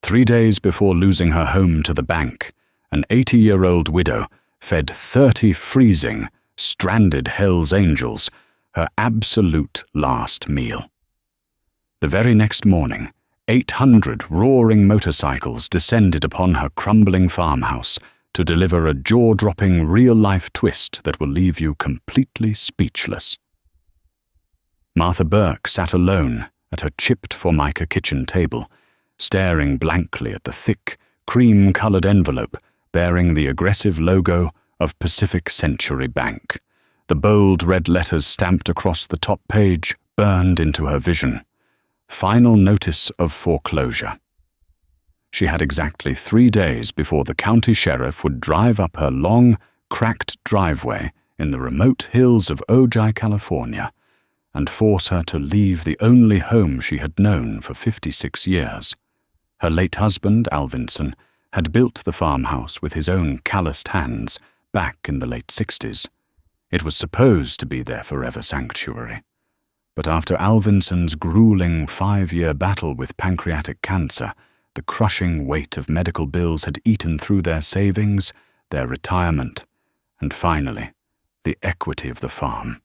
3 days before losing her home to the bank, an 80-year-old widow fed 30 freezing, stranded Hells Angels her absolute last meal. The very next morning, 800 roaring motorcycles descended upon her crumbling farmhouse to deliver a jaw-dropping real-life twist that will leave you completely speechless. Martha Burke sat alone at her chipped formica kitchen table, staring blankly at the thick, cream-colored envelope bearing the aggressive logo of Pacific Century Bank. The bold red letters stamped across the top page burned into her vision. Final notice of foreclosure. She had exactly 3 days before the county sheriff would drive up her long, cracked driveway in the remote hills of Ojai, California, and force her to leave the only home she had known for 56 years. Her late husband, Alvinson, had built the farmhouse with his own calloused hands back in the late 60s. It was supposed to be their forever sanctuary. But after Alvinson's grueling 5-year battle with pancreatic cancer, the crushing weight of medical bills had eaten through their savings, their retirement, and finally, the equity of the farm.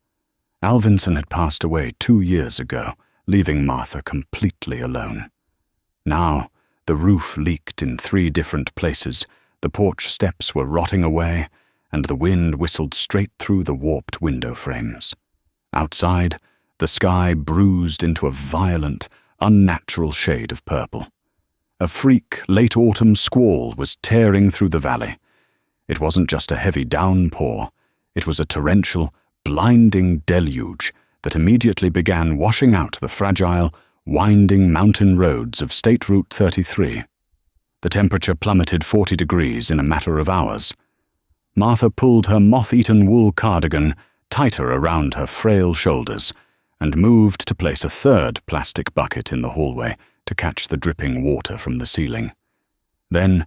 Alvinson had passed away 2 years ago, leaving Martha completely alone. Now, the roof leaked in 3 different places, the porch steps were rotting away, and the wind whistled straight through the warped window frames. Outside, the sky bruised into a violent, unnatural shade of purple. A freak late-autumn squall was tearing through the valley. It wasn't just a heavy downpour, it was a torrential, blinding deluge that immediately began washing out the fragile, winding mountain roads of State Route 33. The temperature plummeted 40 degrees in a matter of hours. Martha pulled her moth-eaten wool cardigan tighter around her frail shoulders and moved to place a 3rd plastic bucket in the hallway to catch the dripping water from the ceiling. Then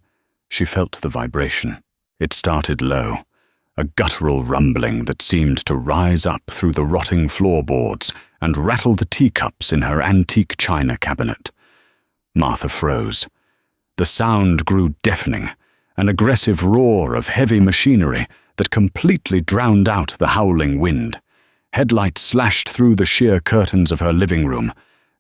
she felt the vibration. It started low, a guttural rumbling that seemed to rise up through the rotting floorboards and rattle the teacups in her antique china cabinet. Martha froze. The sound grew deafening, an aggressive roar of heavy machinery that completely drowned out the howling wind. Headlights slashed through the sheer curtains of her living room,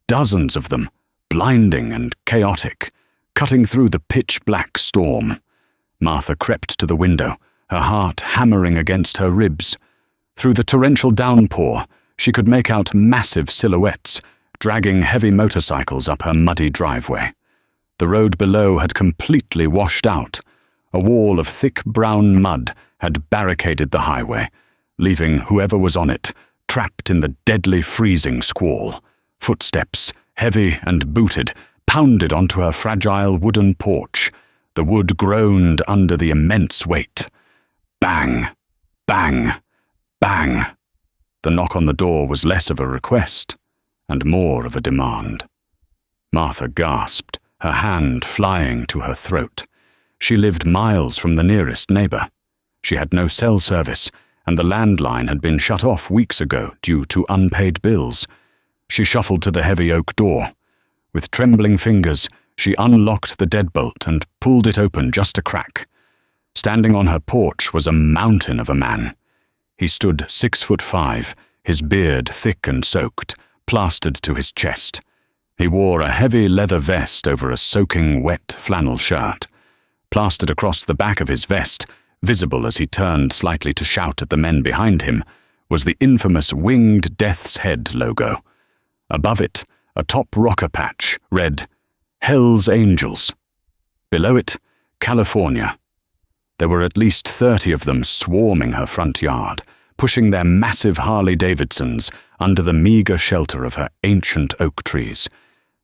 dozens of them, blinding and chaotic, cutting through the pitch-black storm. Martha crept to the window, her heart hammering against her ribs. Through the torrential downpour, she could make out massive silhouettes, dragging heavy motorcycles up her muddy driveway. The road below had completely washed out. A wall of thick brown mud had barricaded the highway, leaving whoever was on it trapped in the deadly freezing squall. Footsteps, heavy and booted, pounded onto her fragile wooden porch. The wood groaned under the immense weight. Bang! Bang! Bang! The knock on the door was less of a request and more of a demand. Martha gasped, her hand flying to her throat. She lived miles from the nearest neighbor. She had no cell service, and the landline had been shut off weeks ago due to unpaid bills. She shuffled to the heavy oak door. With trembling fingers, she unlocked the deadbolt and pulled it open just a crack. Standing on her porch was a mountain of a man. He stood 6'5", his beard thick and soaked, plastered to his chest. He wore a heavy leather vest over a soaking wet flannel shirt. Plastered across the back of his vest, visible as he turned slightly to shout at the men behind him, was the infamous winged death's head logo. Above it, a top rocker patch read, Hells Angels. Below it, California. There were at least 30 of them swarming her front yard, pushing their massive Harley-Davidsons under the meager shelter of her ancient oak trees.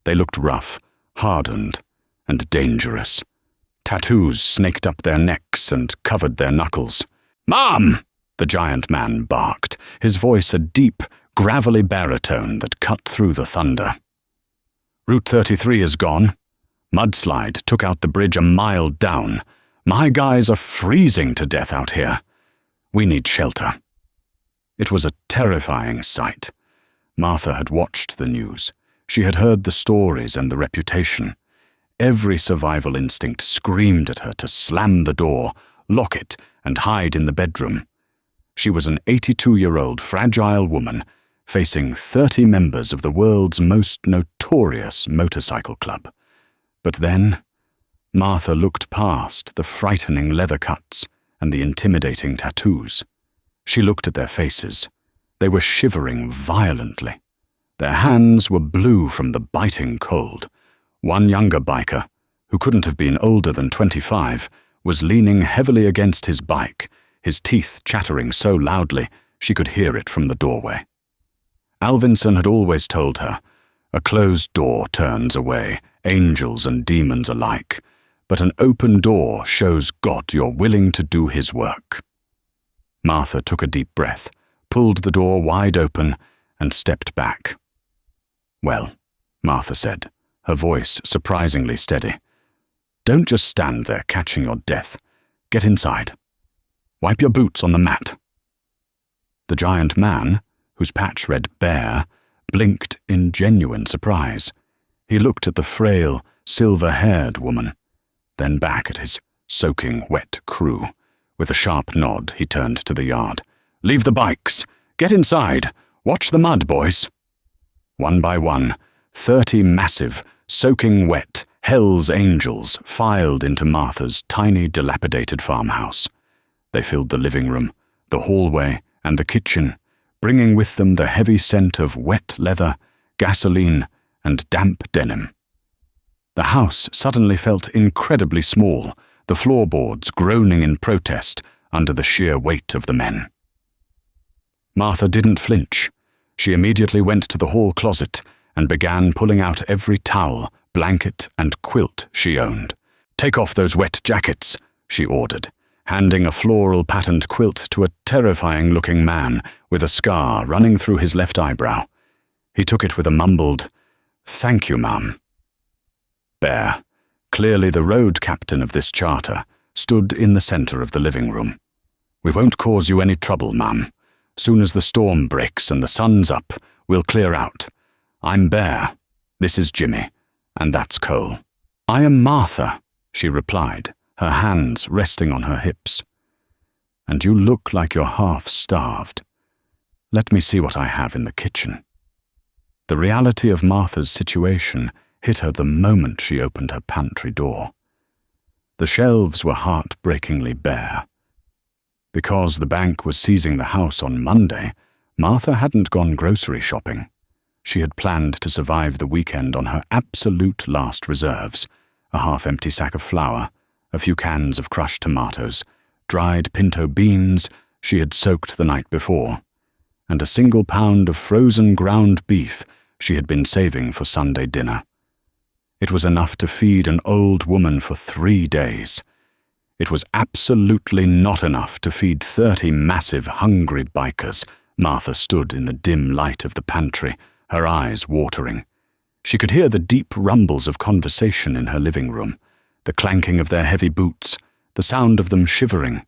They looked rough, hardened, and dangerous. Tattoos snaked up their necks and covered their knuckles. "Mom!" the giant man barked, his voice a deep, gravelly baritone that cut through the thunder. Route 33 is gone. Mudslide took out the bridge a mile down. My guys are freezing to death out here. We need shelter. It was a terrifying sight. Martha had watched the news. She had heard the stories and the reputation. every survival instinct screamed at her to slam the door, lock it, and hide in the bedroom. She was an 82-year-old fragile woman facing 30 members of the world's most notorious motorcycle club. But then, Martha looked past the frightening leather cuts and the intimidating tattoos. She looked at their faces. They were shivering violently. Their hands were blue from the biting cold. One younger biker, who couldn't have been older than 25, was leaning heavily against his bike, his teeth chattering so loudly she could hear it from the doorway. Alvinson had always told her, "A closed door turns away angels and demons alike, but an open door shows God you're willing to do his work." Martha took a deep breath, pulled the door wide open, and stepped back. "Well," Martha said, her voice surprisingly steady, "don't just stand there catching your death. Get inside. Wipe your boots on the mat." The giant man, whose patch read bear, blinked in genuine surprise. He looked at the frail, silver-haired woman, then back at his soaking wet crew. With a sharp nod, he turned to the yard. "Leave the bikes. Get inside. Watch the mud, boys." One by one, 30 massive, soaking wet Hell's Angels filed into Martha's tiny, dilapidated farmhouse. They filled the living room, the hallway, and the kitchen, bringing with them the heavy scent of wet leather, gasoline, and damp denim. The house suddenly felt incredibly small, the floorboards groaning in protest under the sheer weight of the men. Martha didn't flinch. She immediately went to the hall closet and began pulling out every towel, blanket, and quilt she owned. "Take off those wet jackets," she ordered, handing a floral-patterned quilt to a terrifying-looking man with a scar running through his left eyebrow. He took it with a mumbled, "Thank you, ma'am." Bear, clearly the road captain of this charter, stood in the center of the living room. "We won't cause you any trouble, ma'am. Soon as the storm breaks and the sun's up, we'll clear out. I'm Bear. This is Jimmy. And that's Cole." "I am Martha," she replied, her hands resting on her hips. "And you look like you're half-starved. Let me see what I have in the kitchen." The reality of Martha's situation hit her the moment she opened her pantry door. The shelves were heartbreakingly bare. Because the bank was seizing the house on Monday, Martha hadn't gone grocery shopping. She had planned to survive the weekend on her absolute last reserves, a half-empty sack of flour, a few cans of crushed tomatoes, dried pinto beans she had soaked the night before, and a single pound of frozen ground beef she had been saving for Sunday dinner. It was enough to feed an old woman for 3 days. It was absolutely not enough to feed 30 massive, hungry bikers. Martha stood in the dim light of the pantry, her eyes watering. She could hear the deep rumbles of conversation in her living room, the clanking of their heavy boots, the sound of them shivering.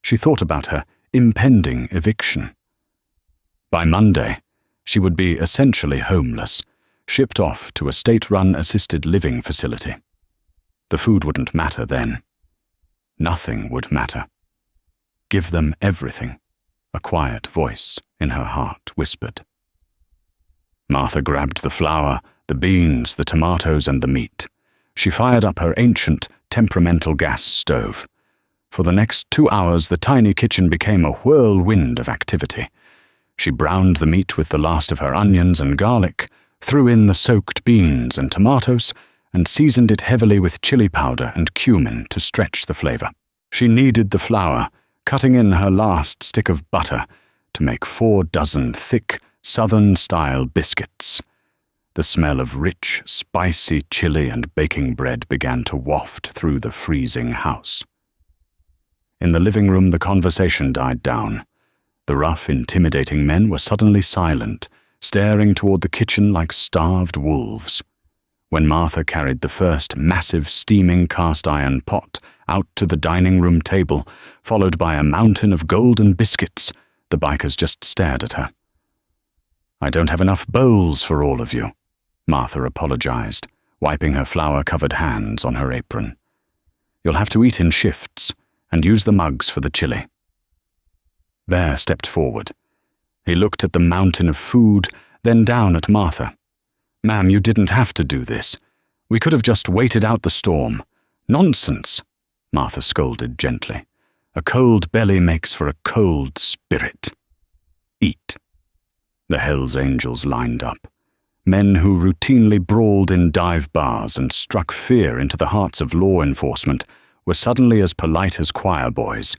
She thought about her impending eviction. By Monday, she would be essentially homeless, shipped off to a state-run assisted living facility. The food wouldn't matter then. Nothing would matter. "Give them everything," a quiet voice in her heart whispered. Martha grabbed the flour, the beans, the tomatoes, and the meat. She fired up her ancient, temperamental gas stove. For the next 2 hours, the tiny kitchen became a whirlwind of activity. She browned the meat with the last of her onions and garlic, threw in the soaked beans and tomatoes, and seasoned it heavily with chili powder and cumin to stretch the flavor. She kneaded the flour, cutting in her last stick of butter to make 4 dozen thick, Southern-style biscuits. The smell of rich, spicy chili and baking bread began to waft through the freezing house. In the living room, the conversation died down. The rough, intimidating men were suddenly silent, staring toward the kitchen like starved wolves. When Martha carried the first massive steaming cast-iron pot out to the dining room table, followed by a mountain of golden biscuits, the bikers just stared at her. "I don't have enough bowls for all of you," Martha apologized, wiping her flour-covered hands on her apron. "You'll have to eat in shifts, and use the mugs for the chili." Bear stepped forward. He looked at the mountain of food, then down at Martha. "Ma'am, you didn't have to do this. We could have just waited out the storm." "Nonsense," Martha scolded gently. "A cold belly makes for a cold spirit. Eat." The Hells Angels lined up. Men who routinely brawled in dive bars and struck fear into the hearts of law enforcement were suddenly as polite as choir boys.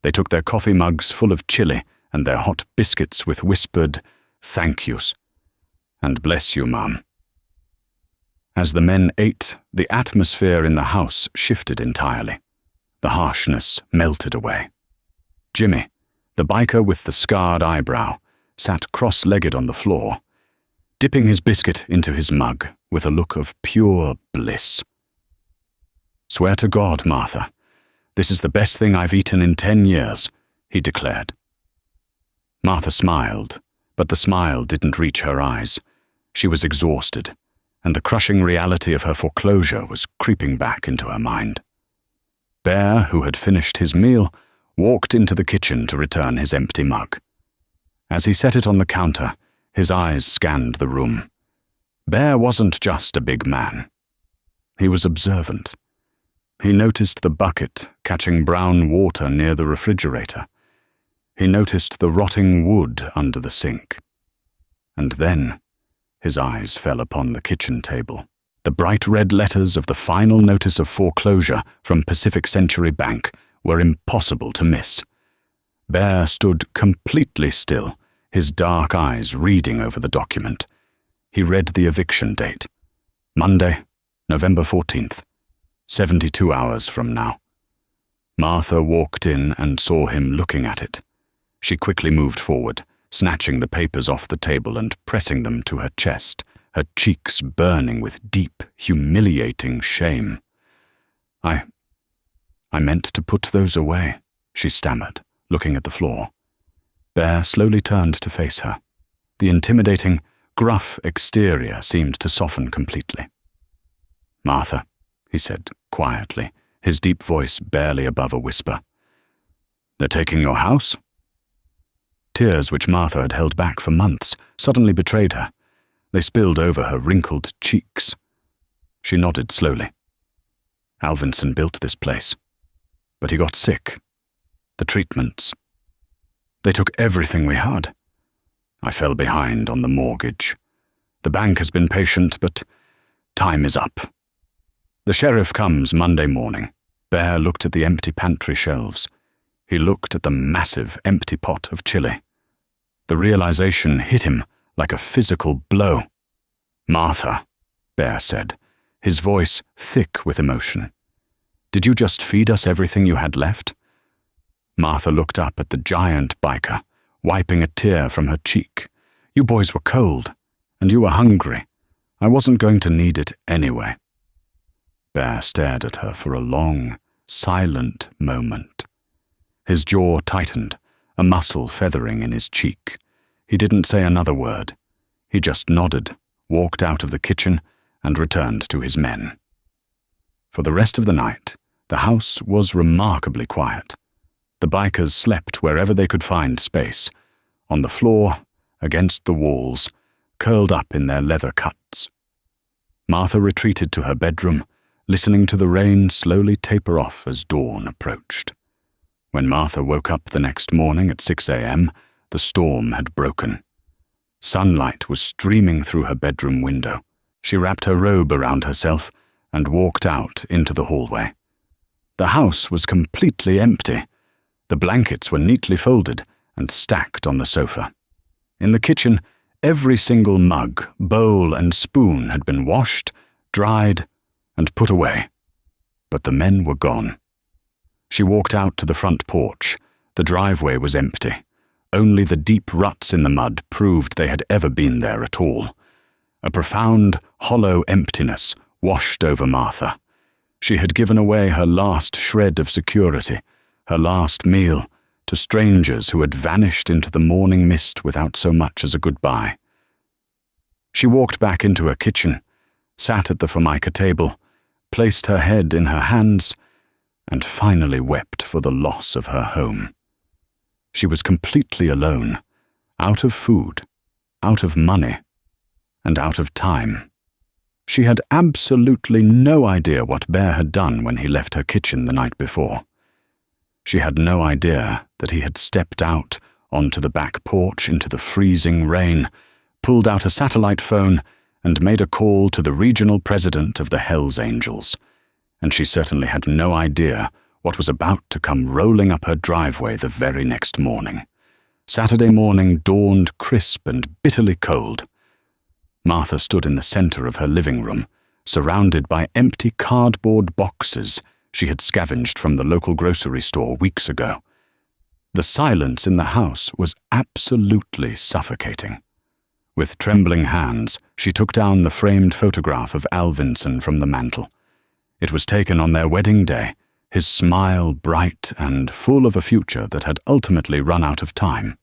They took their coffee mugs full of chili and their hot biscuits with whispered "thank yous" and "bless you, Mum." As the men ate, the atmosphere in the house shifted entirely. The harshness melted away. Jimmy, the biker with the scarred eyebrow, sat cross-legged on the floor, dipping his biscuit into his mug with a look of pure bliss. "Swear to God, Martha, this is the best thing I've eaten in 10 years, he declared. Martha smiled, but the smile didn't reach her eyes. She was exhausted, and the crushing reality of her foreclosure was creeping back into her mind. Bear, who had finished his meal, walked into the kitchen to return his empty mug. As he set it on the counter, his eyes scanned the room. Bear wasn't just a big man. He was observant. He noticed the bucket catching brown water near the refrigerator. He noticed the rotting wood under the sink. And then his eyes fell upon the kitchen table. The bright red letters of the final notice of foreclosure from Pacific Century Bank were impossible to miss. Bear stood completely still, his dark eyes reading over the document. He read the eviction date. Monday, November 14th, 72 hours from now. Martha walked in and saw him looking at it. She quickly moved forward, snatching the papers off the table and pressing them to her chest, her cheeks burning with deep, humiliating shame. I meant to put those away, she stammered, looking at the floor. Bear slowly turned to face her. The intimidating, gruff exterior seemed to soften completely. "Martha," he said quietly, his deep voice barely above a whisper. "They're taking your house?" Tears which Martha had held back for months suddenly betrayed her. They spilled over her wrinkled cheeks. She nodded slowly. "Alvinson built this place. But he got sick. The treatments. They took everything we had. I fell behind on the mortgage. The bank has been patient, but time is up. The sheriff comes Monday morning." Bear looked at the empty pantry shelves. He looked at the massive empty pot of chili. The realization hit him like a physical blow. "Martha," Bear said, his voice thick with emotion. "Did you just feed us everything you had left?" Martha looked up at the giant biker, wiping a tear from her cheek. "You boys were cold, and you were hungry. I wasn't going to need it anyway." Bear stared at her for a long, silent moment. His jaw tightened, a muscle feathering in his cheek. He didn't say another word. He just nodded, walked out of the kitchen, and returned to his men. For the rest of the night, the house was remarkably quiet. The bikers slept wherever they could find space, on the floor, against the walls, curled up in their leather cuts. Martha retreated to her bedroom, listening to the rain slowly taper off as dawn approached. When Martha woke up the next morning at 6 a.m., the storm had broken. Sunlight was streaming through her bedroom window. She wrapped her robe around herself and walked out into the hallway. The house was completely empty. The blankets were neatly folded and stacked on the sofa. In the kitchen, every single mug, bowl, and spoon had been washed, dried, and put away. But the men were gone. She walked out to the front porch. The driveway was empty. Only the deep ruts in the mud proved they had ever been there at all. A profound, hollow emptiness washed over Martha. She had given away her last shred of security, her last meal, to strangers who had vanished into the morning mist without so much as a goodbye. She walked back into her kitchen, sat at the Formica table, placed her head in her hands, and finally wept for the loss of her home. She was completely alone, out of food, out of money, and out of time. She had absolutely no idea what Bear had done when he left her kitchen the night before. She had no idea that he had stepped out onto the back porch into the freezing rain, pulled out a satellite phone, and made a call to the regional president of the Hells Angels. And she certainly had no idea what was about to come rolling up her driveway the very next morning. Saturday morning dawned crisp and bitterly cold. Martha stood in the center of her living room, surrounded by empty cardboard boxes she had scavenged from the local grocery store weeks ago. The silence in the house was absolutely suffocating. With trembling hands, she took down the framed photograph of Alvinson from the mantel. It was taken on their wedding day, his smile bright and full of a future that had ultimately run out of time.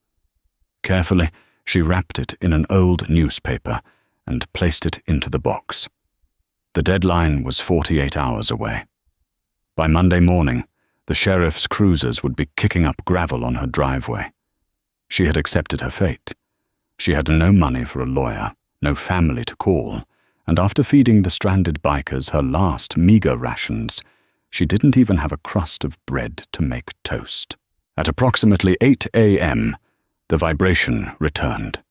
Carefully, she wrapped it in an old newspaper and placed it into the box. The deadline was 48 hours away. By Monday morning, the sheriff's cruisers would be kicking up gravel on her driveway. She had accepted her fate. She had no money for a lawyer, no family to call, and after feeding the stranded bikers her last meager rations, she didn't even have a crust of bread to make toast. At approximately 8 a.m., the vibration returned.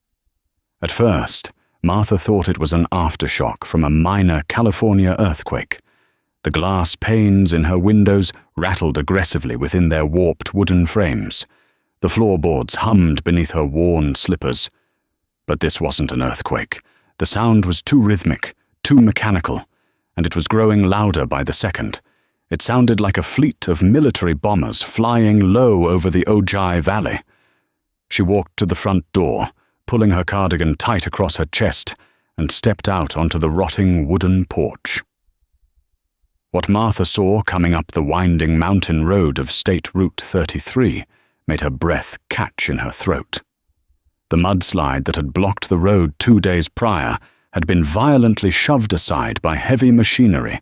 At first, Martha thought it was an aftershock from a minor California earthquake. The glass panes in her windows rattled aggressively within their warped wooden frames. The floorboards hummed beneath her worn slippers. But this wasn't an earthquake. The sound was too rhythmic, too mechanical, and it was growing louder by the second. It sounded like a fleet of military bombers flying low over the Ojai Valley. She walked to the front door, pulling her cardigan tight across her chest, and stepped out onto the rotting wooden porch. What Martha saw coming up the winding mountain road of State Route 33 made her breath catch in her throat. The mudslide that had blocked the road 2 days prior had been violently shoved aside by heavy machinery,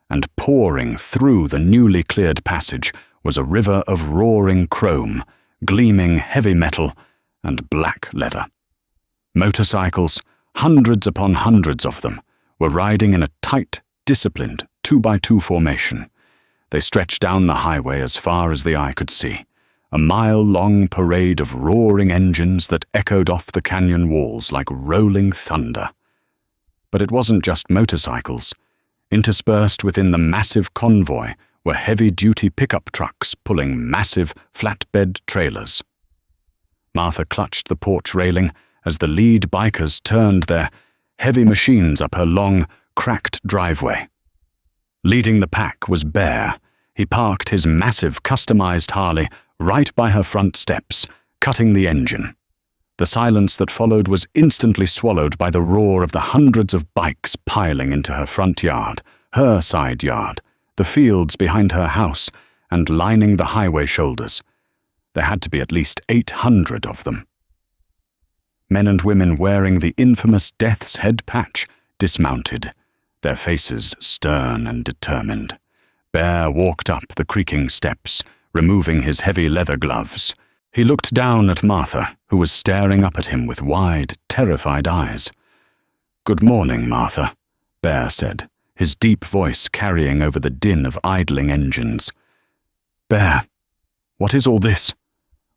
and pouring through the newly cleared passage was a river of roaring chrome, gleaming heavy metal, and black leather. Motorcycles, hundreds upon hundreds of them, were riding in a tight, disciplined 2x2 formation. They stretched down the highway as far as the eye could see, a mile-long parade of roaring engines that echoed off the canyon walls like rolling thunder. But it wasn't just motorcycles. Interspersed within the massive convoy were heavy-duty pickup trucks pulling massive flatbed trailers. Martha clutched the porch railing as the lead bikers turned their heavy machines up her long, cracked driveway. Leading the pack was Bear. He parked his massive customized Harley right by her front steps, cutting the engine. The silence that followed was instantly swallowed by the roar of the hundreds of bikes piling into her front yard, her side yard, the fields behind her house, and lining the highway shoulders. There had to be at least 800 of them. Men and women wearing the infamous Death's Head patch dismounted, their faces stern and determined. Bear walked up the creaking steps, removing his heavy leather gloves. He looked down at Martha, who was staring up at him with wide, terrified eyes. "Good morning, Martha," Bear said, his deep voice carrying over the din of idling engines. "Bear, what is all this?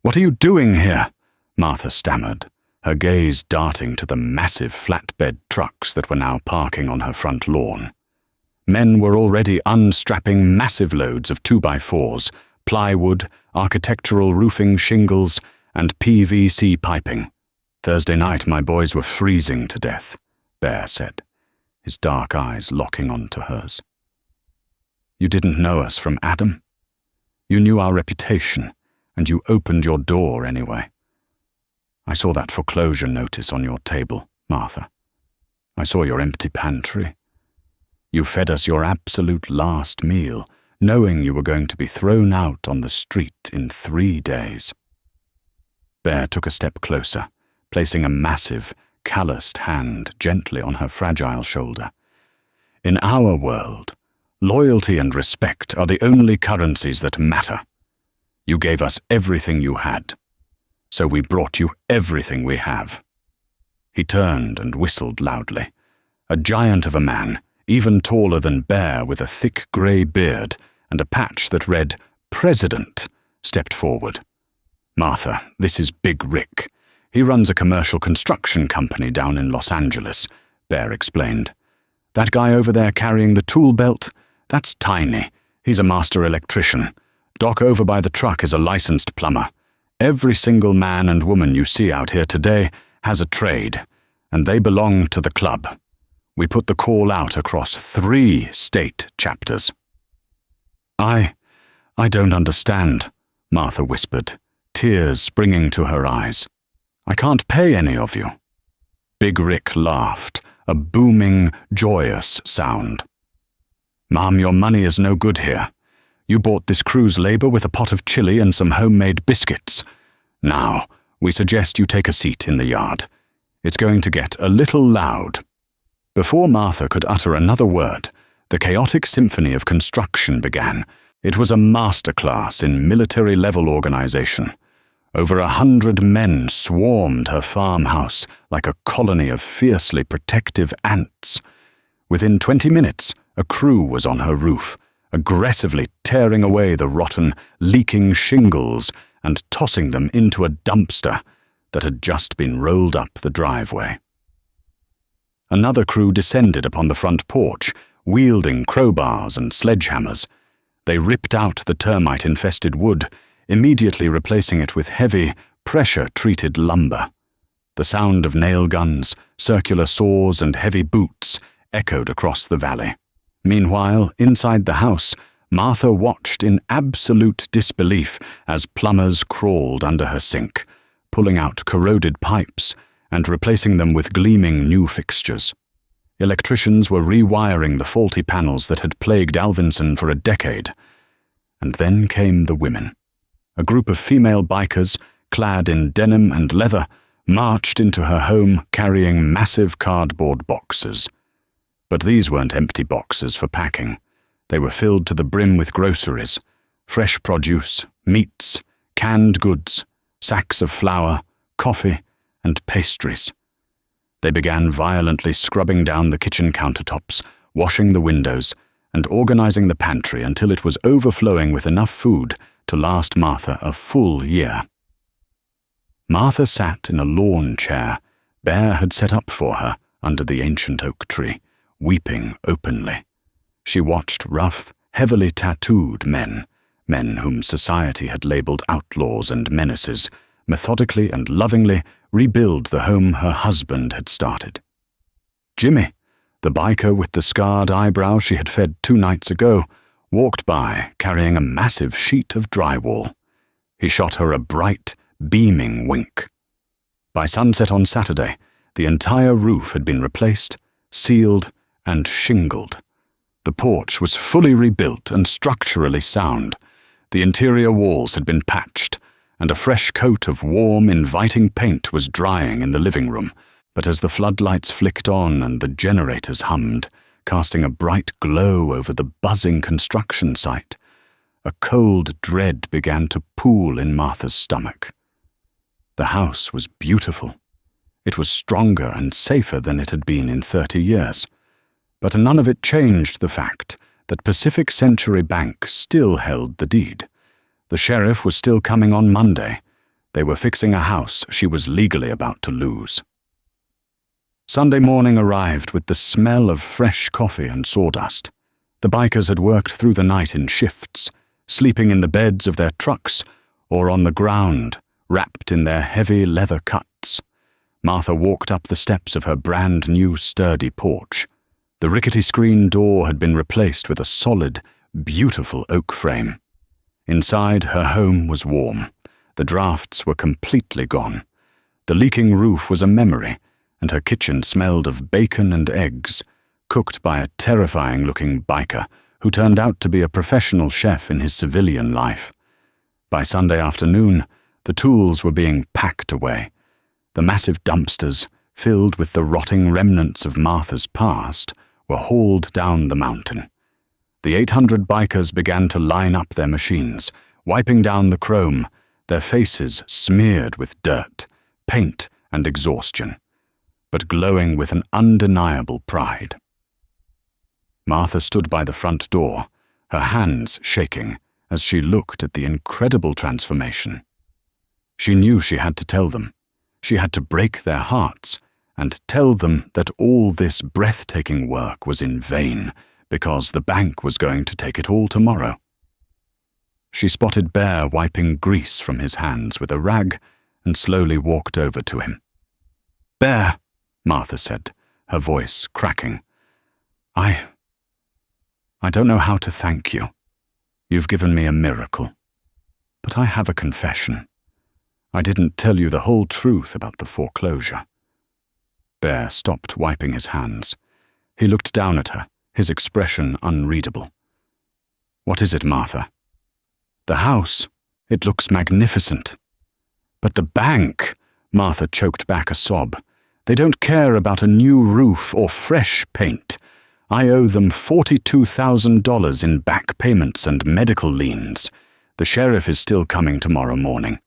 What are you doing here?" Martha stammered, her gaze darting to the massive flatbed trucks that were now parking on her front lawn. Men were already unstrapping massive loads of 2x4s, plywood, architectural roofing shingles, and PVC piping. "Thursday night my boys were freezing to death," Bear said, his dark eyes locking onto hers. "You didn't know us from Adam. You knew our reputation, and you opened your door anyway. I saw that foreclosure notice on your table, Martha. I saw your empty pantry. You fed us your absolute last meal, knowing you were going to be thrown out on the street in 3 days." Bear took a step closer, placing a massive, calloused hand gently on her fragile shoulder. In our world, loyalty and respect are the only currencies that matter. You gave us everything you had, so we brought you everything we have." He turned and whistled loudly. A giant of a man, even taller than Bear, with a thick grey beard and a patch that read "President," stepped forward. "Martha, this is Big Rick. He runs a commercial construction company down in Los Angeles," Bear explained. "That guy over there carrying the tool belt, that's Tiny. He's a master electrician. Doc over by the truck is a licensed plumber. Every single man and woman you see out here today has a trade, and they belong to the club. We put the call out across 3 state chapters." I don't understand," Martha whispered, tears springing to her eyes. "I can't pay any of you." Big Rick laughed, a booming, joyous sound. "Mom, your money is no good here. You bought this crew's labor with a pot of chili and some homemade biscuits. Now, we suggest you take a seat in the yard. It's going to get a little loud." Before Martha could utter another word, the chaotic symphony of construction began. It was a masterclass in military-level organization. Over 100 men swarmed her farmhouse like a colony of fiercely protective ants. Within 20 minutes, a crew was on her roof, aggressively tearing away the rotten, leaking shingles and tossing them into a dumpster that had just been rolled up the driveway. Another crew descended upon the front porch, wielding crowbars and sledgehammers. They ripped out the termite-infested wood, immediately replacing it with heavy, pressure-treated lumber. The sound of nail guns, circular saws, and heavy boots echoed across the valley. Meanwhile, inside the house, Martha watched in absolute disbelief as plumbers crawled under her sink, pulling out corroded pipes and replacing them with gleaming new fixtures. Electricians were rewiring the faulty panels that had plagued Alvinson for a decade. And then came the women. A group of female bikers, clad in denim and leather, marched into her home carrying massive cardboard boxes. But these weren't empty boxes for packing. They were filled to the brim with groceries, fresh produce, meats, canned goods, sacks of flour, coffee, and pastries. They began violently scrubbing down the kitchen countertops, washing the windows, and organizing the pantry until it was overflowing with enough food to last Martha a full year. Martha sat in a lawn chair Bear had set up for her under the ancient oak tree, weeping openly. She watched rough, heavily tattooed men whom society had labeled outlaws and menaces, methodically and lovingly rebuild the home her husband had started. Jimmy, the biker with the scarred eyebrow she had fed 2 nights ago, walked by carrying a massive sheet of drywall. He shot her a bright, beaming wink. By sunset on Saturday, the entire roof had been replaced, sealed, and shingled. The porch was fully rebuilt and structurally sound. The interior walls had been patched, and a fresh coat of warm, inviting paint was drying in the living room. But as the floodlights flicked on and the generators hummed, casting a bright glow over the buzzing construction site, a cold dread began to pool in Martha's stomach. The house was beautiful. It was stronger and safer than it had been in 30 years. But none of it changed the fact that Pacific Century Bank still held the deed. The sheriff was still coming on Monday. They were fixing a house she was legally about to lose. Sunday morning arrived with the smell of fresh coffee and sawdust. The bikers had worked through the night in shifts, sleeping in the beds of their trucks or on the ground, wrapped in their heavy leather cuts. Martha walked up the steps of her brand-new sturdy porch. The rickety screen door had been replaced with a solid, beautiful oak frame. Inside, her home was warm. The drafts were completely gone. The leaking roof was a memory, and her kitchen smelled of bacon and eggs, cooked by a terrifying-looking biker who turned out to be a professional chef in his civilian life. By Sunday afternoon, the tools were being packed away. The massive dumpsters, filled with the rotting remnants of Martha's past, were hauled down the mountain. The 800 bikers began to line up their machines, wiping down the chrome, their faces smeared with dirt, paint, and exhaustion, but glowing with an undeniable pride. Martha stood by the front door, her hands shaking as she looked at the incredible transformation. She knew she had to tell them. She had to break their hearts and tell them that all this breathtaking work was in vain because the bank was going to take it all tomorrow. She spotted Bear wiping grease from his hands with a rag and slowly walked over to him. "Bear," Martha said, her voice cracking, I don't know how to thank you. You've given me a miracle. But I have a confession. I didn't tell you the whole truth about the foreclosure." Bear stopped wiping his hands. He looked down at her, his expression unreadable. "What is it, Martha?" "The house. It looks magnificent." "But the bank," Martha choked back a sob. "They don't care about a new roof or fresh paint. I owe them $42,000 in back payments and medical liens. The sheriff is still coming tomorrow morning.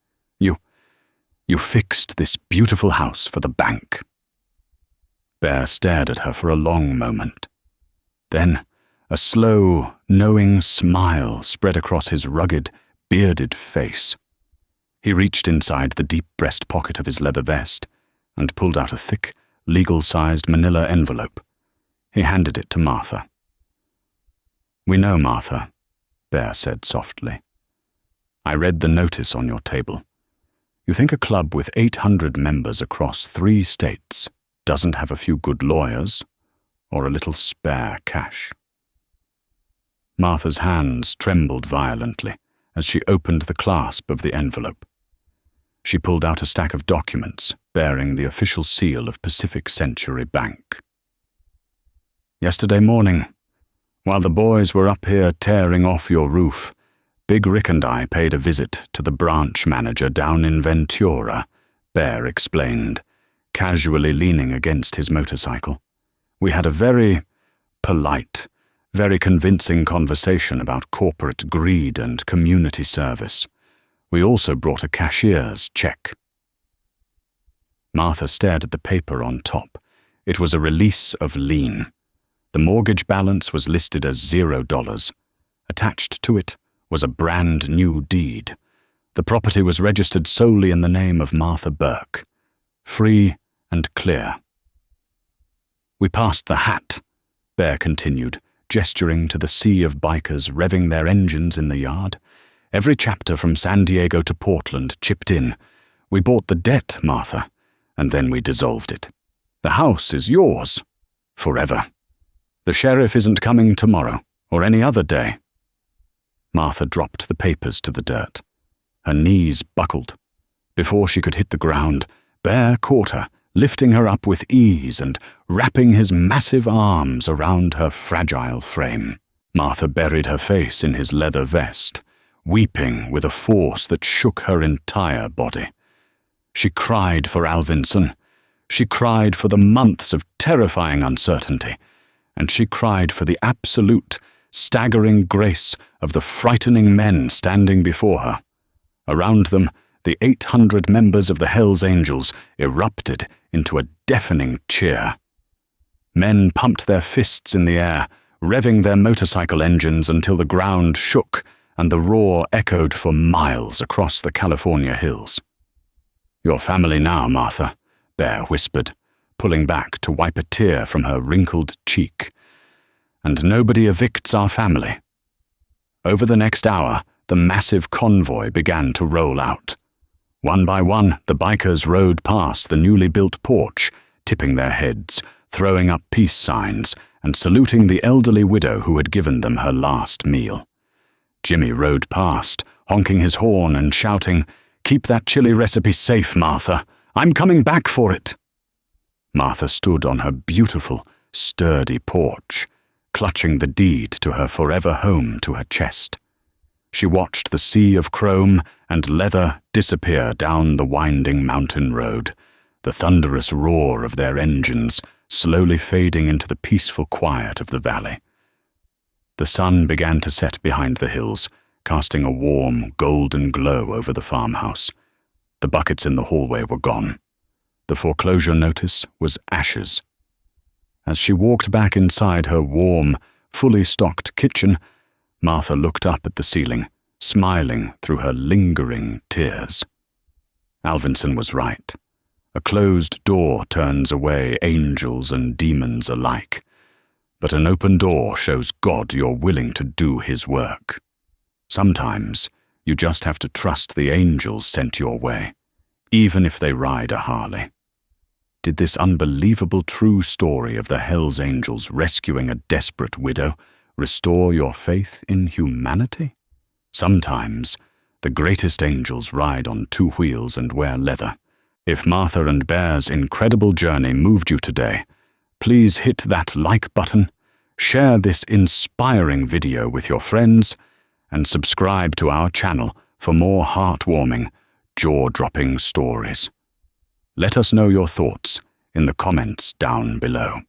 You fixed this beautiful house for the bank." Bear stared at her for a long moment. Then a slow, knowing smile spread across his rugged, bearded face. He reached inside the deep breast pocket of his leather vest and pulled out a thick, legal-sized manila envelope. He handed it to Martha. "We know, Martha," Bear said softly. "I read the notice on your table. You think a club with 800 members across 3 states doesn't have a few good lawyers or a little spare cash?" Martha's hands trembled violently as she opened the clasp of the envelope. She pulled out a stack of documents bearing the official seal of Pacific Century Bank. "Yesterday morning, while the boys were up here tearing off your roof, Big Rick and I paid a visit to the branch manager down in Ventura," Bear explained, casually leaning against his motorcycle. "We had a very polite, very convincing conversation about corporate greed and community service. We also brought a cashier's check." Martha stared at the paper on top. It was a release of lien. The mortgage balance was listed as $0. Attached to it was a brand new deed. The property was registered solely in the name of Martha Burke. Free and clear. "We passed the hat," Bear continued, gesturing to the sea of bikers revving their engines in the yard. "Every chapter from San Diego to Portland chipped in. We bought the debt, Martha, and then we dissolved it. The house is yours. Forever. The sheriff isn't coming tomorrow, or any other day." Martha dropped the papers to the dirt. Her knees buckled. Before she could hit the ground, Bear caught her, lifting her up with ease and wrapping his massive arms around her fragile frame. Martha buried her face in his leather vest, weeping with a force that shook her entire body. She cried for Alvinson. She cried for the months of terrifying uncertainty, and she cried for the absolute, staggering grace of the frightening men standing before her. Around them, the 800 members of the Hells Angels erupted into a deafening cheer. Men pumped their fists in the air, revving their motorcycle engines until the ground shook and the roar echoed for miles across the California hills. "Your family now, Martha," Bear whispered, pulling back to wipe a tear from her wrinkled cheek. "And nobody evicts our family." Over the next hour, the massive convoy began to roll out. One by one, the bikers rode past the newly built porch, tipping their heads, throwing up peace signs, and saluting the elderly widow who had given them her last meal. Jimmy rode past, honking his horn and shouting, "Keep that chili recipe safe, Martha. I'm coming back for it." Martha stood on her beautiful, sturdy porch, clutching the deed to her forever home to her chest. She watched the sea of chrome and leather disappear down the winding mountain road, the thunderous roar of their engines slowly fading into the peaceful quiet of the valley. The sun began to set behind the hills, casting a warm, golden glow over the farmhouse. The buckets in the hallway were gone. The foreclosure notice was ashes. As she walked back inside her warm, fully stocked kitchen, Martha looked up at the ceiling, smiling through her lingering tears. Alvinson was right. A closed door turns away angels and demons alike, but an open door shows God you're willing to do His work. Sometimes you just have to trust the angels sent your way, even if they ride a Harley. Did this unbelievable true story of the Hells Angels rescuing a desperate widow restore your faith in humanity? Sometimes the greatest angels ride on 2 wheels and wear leather. If Martha and Bear's incredible journey moved you today, please hit that like button, share this inspiring video with your friends, and subscribe to our channel for more heartwarming, jaw-dropping stories. Let us know your thoughts in the comments down below.